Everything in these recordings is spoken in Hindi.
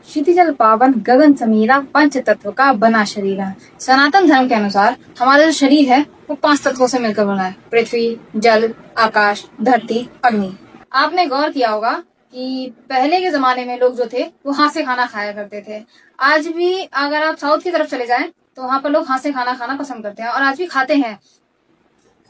क्षितिजल पावन गगन समीरा पंच तत्व का बना शरीर। सनातन धर्म के अनुसार हमारा जो शरीर है वो 5 तत्वों से मिलकर बना है। पृथ्वी, जल, आकाश, धरती, अग्नि। आपने गौर किया होगा कि पहले के जमाने में लोग जो थे वो हाथ से खाना खाया करते थे। आज भी अगर आप साउथ की तरफ चले जाएं तो वहां पर लोग हाथ से खाना खाना पसंद करते हैं और आज भी खाते हैं।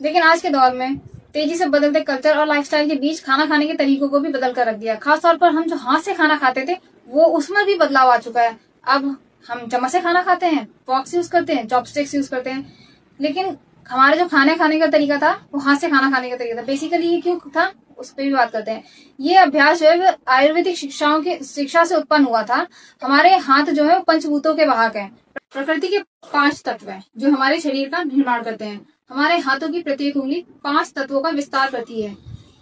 लेकिन आज के दौर में तेजी से बदलते कल्चर और लाइफस्टाइल के बीच खाना खाने के तरीकों को भी बदल कर रख दिया। खासतौर पर हम जो हाथ से खाना खाते थे वो उसमें भी बदलाव आ चुका है। अब हम चम्मच से खाना खाते हैं, फॉक्स यूज करते हैं, चॉपस्टिक्स यूज करते हैं। लेकिन हमारे जो खाने खाने का तरीका था वो हाथ से खाना खाने का तरीका था। बेसिकली ये क्यों था उस पर भी बात करते हैं। ये अभ्यास जो है आयुर्वेदिक शिक्षा से उत्पन्न हुआ था। हमारे हाथ जो है वो पंचभूतों के वाहक हैं। प्रकृति के 5 तत्व हैं जो हमारे शरीर का निर्माण करते हैं। हमारे हाथों की प्रत्येक उंगली 5 तत्वों का विस्तार करती है,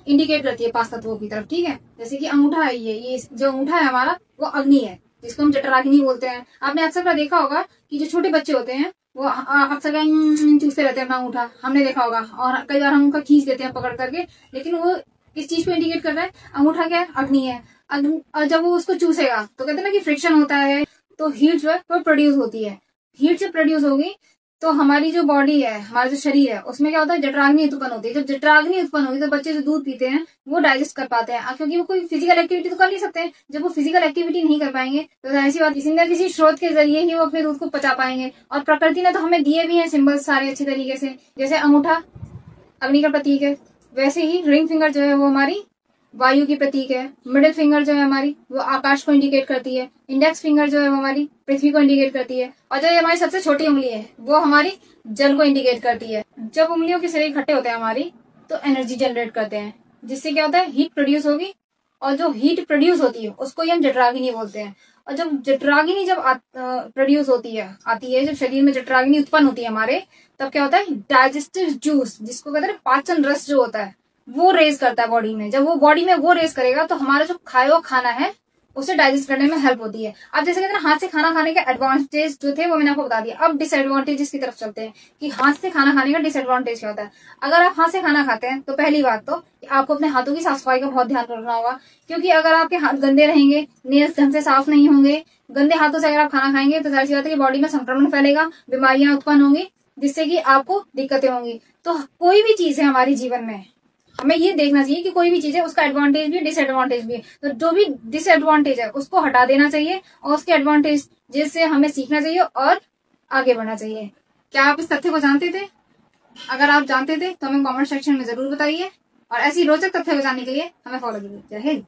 इंडिकेट करती है 5 तत्वों की तरफ। ठीक है, जैसे कि अंगूठा है, ये जो अंगूठा है हमारा वो अग्नि है, जिसको हम जठराग्नि बोलते हैं। आपने अक्सर देखा होगा कि जो छोटे बच्चे होते हैं वो अक्सर चूसते रहते हैं अपना अंगूठा, हमने देखा होगा। और कई बार हम उनका खींच देते हैं पकड़ करके, लेकिन वो किस चीज को इंडिकेट कर रहा है? अंगूठा क्या है? अग्नि है। और जब वो उसको चूसेगा तो कहते हैं ना कि फ्रिक्शन होता है, तो हीट जो है वो प्रोड्यूस होती है। हीट जब प्रोड्यूस होगी तो हमारी जो बॉडी है, हमारा जो शरीर है, उसमें क्या होता है? जठराग्नि उत्पन्न होती है। जब जठराग्नि उत्पन्न होगी तो बच्चे जो दूध पीते हैं वो डाइजेस्ट कर पाते हैं, क्योंकि वो कोई फिजिकल एक्टिविटी तो कर नहीं सकते हैं। जब वो फिजिकल एक्टिविटी नहीं कर पाएंगे तो ऐसी बात, किसी न किसी स्रोत के जरिए ही वो अपने दूध को पचा पाएंगे। और प्रकृति ने तो हमें दिए भी हैं सिंबल्स सारे अच्छे तरीके से। जैसे अंगूठा अग्नि का प्रतीक है, वैसे ही रिंग फिंगर जो है वो हमारी वायु की प्रतीक है। मिडिल फिंगर जो है हमारी वो आकाश को इंडिकेट करती है। इंडेक्स फिंगर जो है वो हमारी पृथ्वी को इंडिकेट करती है। और जो ये हमारी सबसे छोटी उंगली है वो हमारी जल को इंडिकेट करती है। जब उंगलियों के शरीर इकट्ठे होते हैं हमारी तो एनर्जी जनरेट करते हैं, जिससे क्या होता है? हीट प्रोड्यूस होगी। और जो हीट प्रोड्यूस होती है उसको ही हम जठराग्नि बोलते हैं। और जब जठराग्नि जब प्रोड्यूस होती है, आती है, जब शरीर में जठराग्नि उत्पन्न होती है हमारे, तब क्या होता है? डाइजेस्टिव जूस, जिसको कहते हैं पाचन रस जो होता है, वो रेज करता है बॉडी में। जब वो बॉडी में वो रेज करेगा तो हमारा जो खाया हुआ खाना है उसे डाइजेस्ट करने में हेल्प होती है। अब जैसे कहते हैं हाथ से खाना खाने के एडवांटेज जो थे वो मैंने आपको बता दिया। अब डिसएडवांटेजेस की तरफ चलते हैं कि हाथ से खाना खाने का डिसएडवांटेज क्या होता है। अगर आप हाथ से खाना खाते हैं तो पहली बात तो आपको अपने हाथों की साफ सफाई का बहुत ध्यान रखना होगा, क्योंकि अगर आपके हाथ गंदे रहेंगे, नेल्स ढंग से साफ नहीं होंगे, गंदे हाथों से अगर आप खाना खाएंगे तो जाहिर सी बात है कि बॉडी में संक्रमण फैलेगा, बीमारियां उत्पन्न होंगी, जिससे कि आपको दिक्कतें होंगी। तो कोई भी चीज है हमारे जीवन में, हमें ये देखना चाहिए कि कोई भी चीज है उसका एडवांटेज भी है, डिसएडवांटेज भी है। तो जो भी डिसएडवांटेज है उसको हटा देना चाहिए और उसके एडवांटेज जिससे हमें सीखना चाहिए और आगे बढ़ना चाहिए। क्या आप इस तथ्य को जानते थे? अगर आप जानते थे तो हमें कमेंट सेक्शन में जरूर बताइए और ऐसी रोचक तथ्य को जानने के लिए हमें फॉलो कीजिए। जय हिंद।